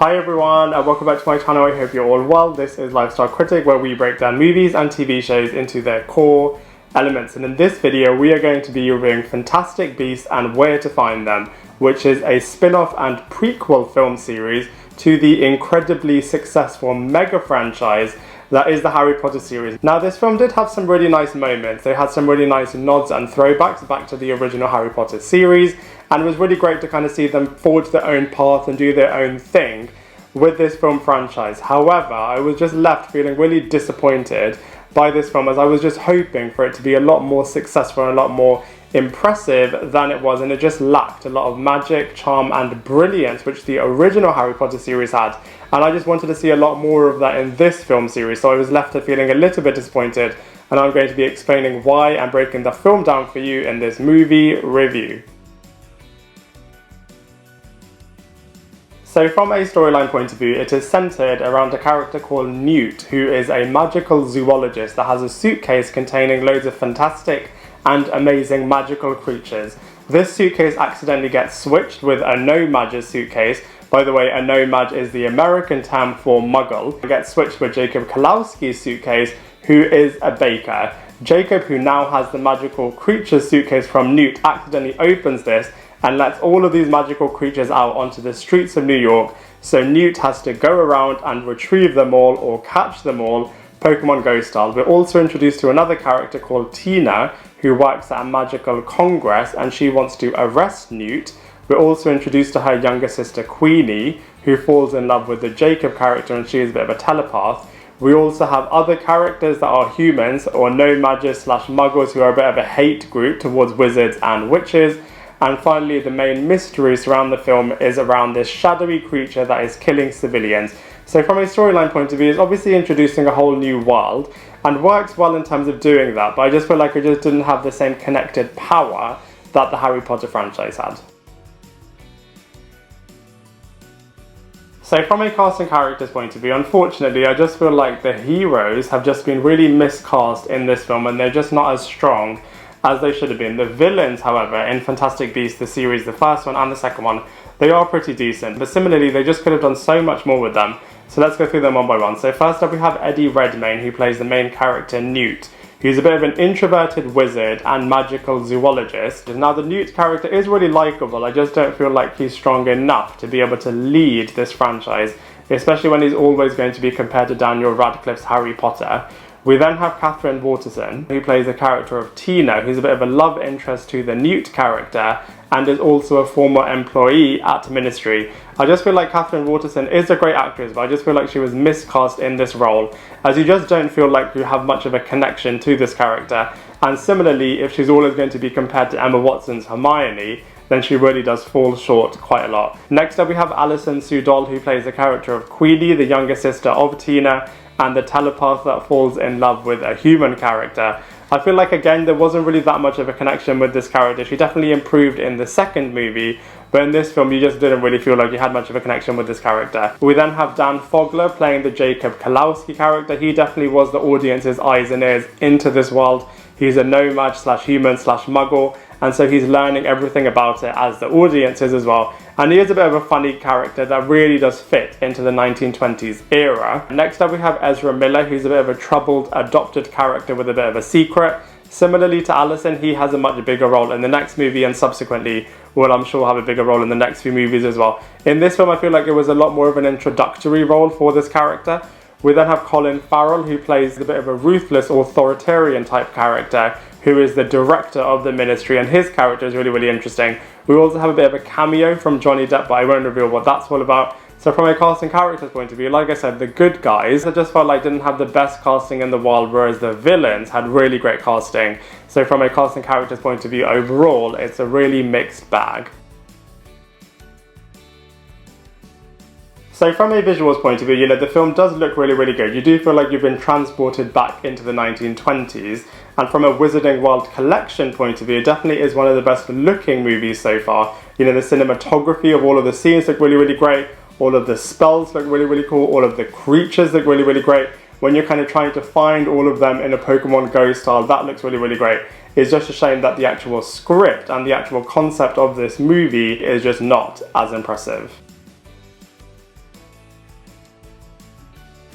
Hi everyone and welcome back to my channel. I hope you're all well. This is Lifestyle Critic, where we break down movies and TV shows into their core elements, and in this video we are going to be reviewing Fantastic Beasts and Where to Find Them, which is a spin-off and prequel film series to the incredibly successful mega franchise that is the Harry Potter series. Now this film did have some really nice moments. They had some really nice nods and throwbacks back to the original Harry Potter series, and it was really great to kind of see them forge their own path and do their own thing with this film franchise. However, I was just left feeling really disappointed by this film, as I was just hoping for it to be a lot more successful and a lot more impressive than it was, and it just lacked a lot of magic, charm and brilliance which the original Harry Potter series had, and I just wanted to see a lot more of that in this film series, so I was left feeling a little bit disappointed, and I'm going to be explaining why and breaking the film down for you in this movie review. So from a storyline point of view, it is centered around a character called Newt, who is a magical zoologist that has a suitcase containing loads of fantastic and amazing magical creatures. This suitcase accidentally gets switched with a no-mag's suitcase. By the way, a no-mag is the American term for muggle. It gets switched with Jacob Kalowski's suitcase, who is a baker. Jacob, who now has the magical creature suitcase from Newt, accidentally opens this and lets all of these magical creatures out onto the streets of New York, so Newt has to go around and retrieve them all or catch them all, Pokemon Go style. We're also introduced to another character called Tina, who works at a magical congress and she wants to arrest Newt. We're also introduced to her younger sister Queenie, who falls in love with the Jacob character, and she is a bit of a telepath. We also have other characters that are humans or no-magers / muggles, who are a bit of a hate group towards wizards and witches. And finally, the main mystery surrounding the film is around this shadowy creature that is killing civilians. So from a storyline point of view, it's obviously introducing a whole new world and works well in terms of doing that, but I just feel like it just didn't have the same connected power that the Harry Potter franchise had. So from a cast and characters point of view, unfortunately, I just feel like the heroes have just been really miscast in this film, and they're just not as strong as they should have been. The villains, however, in Fantastic Beasts, the series, the first one and the second one, they are pretty decent, but similarly, they just could have done so much more with them. So let's go through them one by one. So first up, we have Redmayne, who plays the main character, Newt. He's a bit of an introverted wizard and magical zoologist. Now, the Newt character is really likable. I just don't feel like he's strong enough to be able to lead this franchise, especially when he's always going to be compared to Daniel Radcliffe's Harry Potter. We then have Katherine, who plays the character of Tina, who's a bit of a love interest to the Newt character and is also a former employee at Ministry. I just feel like Katherine is a great actress, but I just feel like she was miscast in this role, as you just don't feel like you have much of a connection to this character. And similarly, if she's always going to be compared to Emma Watson's Hermione, then she really does fall short quite a lot. Next up, we have Alison Sudol, who plays the character of Queenie, the younger sister of Tina, and the telepath that falls in love with a human character. I feel like, again, there wasn't really that much of a connection with this character. She definitely improved in the second movie, but in this film you just didn't really feel like you had much of a connection with this character. We then have Fogler playing the Jacob Kalowski character. He definitely was the audience's eyes and ears into this world. He's a nomad / human / muggle, and so he's learning everything about it as the audience is as well. And he is a bit of a funny character that really does fit into the 1920s era. Next up, we have Ezra, who's a bit of a troubled, adopted character with a bit of a secret. Similarly to Alison, he has a much bigger role in the next movie, and subsequently will, I'm sure, have a bigger role in the next few movies as well. In this film, I feel like it was a lot more of an introductory role for this character. We then have Colin, who plays a bit of a ruthless, authoritarian type character, who is the director of the Ministry, and his character is really, really interesting. We also have a bit of a cameo from Johnny Depp, but I won't reveal what that's all about. So from a casting characters point of view, like I said, the good guys, I just felt like didn't have the best casting in the world, whereas the villains had really great casting. So from a casting characters point of view, overall, it's a really mixed bag. So from a visuals point of view, the film does look really, really good. You do feel like you've been transported back into the 1920s. And from a Wizarding World collection point of view, it definitely is one of the best looking movies so far. The cinematography of all of the scenes look really, really great. All of the spells look really, really cool. All of the creatures look really, really great. When you're kind of trying to find all of them in a Pokemon Go style, that looks really, really great. It's just a shame that the actual script and the actual concept of this movie is just not as impressive.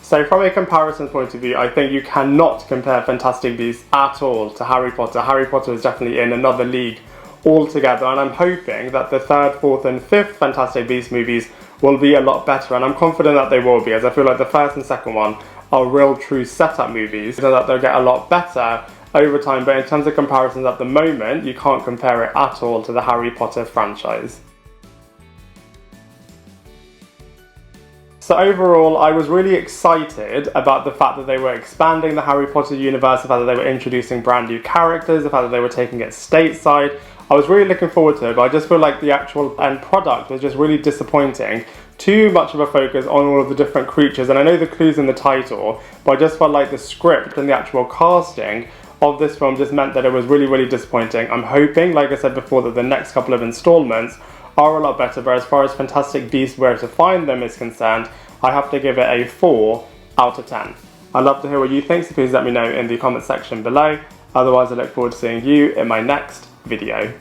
So from a comparison point of view, I think you cannot compare Fantastic Beasts at all to Harry Potter. Harry Potter is definitely in another league altogether, and I'm hoping that the 3rd, 4th and 5th Fantastic Beasts movies will be a lot better, and I'm confident that they will be, as I feel like the 1st and 2nd one are real true setup movies, so that they'll get a lot better over time, but in terms of comparisons at the moment, you can't compare it at all to the Harry Potter franchise. So overall, I was really excited about the fact that they were expanding the Harry Potter universe, the fact that they were introducing brand new characters, the fact that they were taking it stateside. I was really looking forward to it, but I just feel like the actual end product was just really disappointing. Too much of a focus on all of the different creatures, and I know the clues in the title, but I just felt like the script and the actual casting of this film just meant that it was really, really disappointing. I'm hoping, like I said before, that the next couple of installments are a lot better, but as far as Fantastic Beasts Where to Find Them is concerned, I have to give it a 4 out of 10. I'd love to hear what you think, so please let me know in the comment section below. Otherwise, I look forward to seeing you in my next video.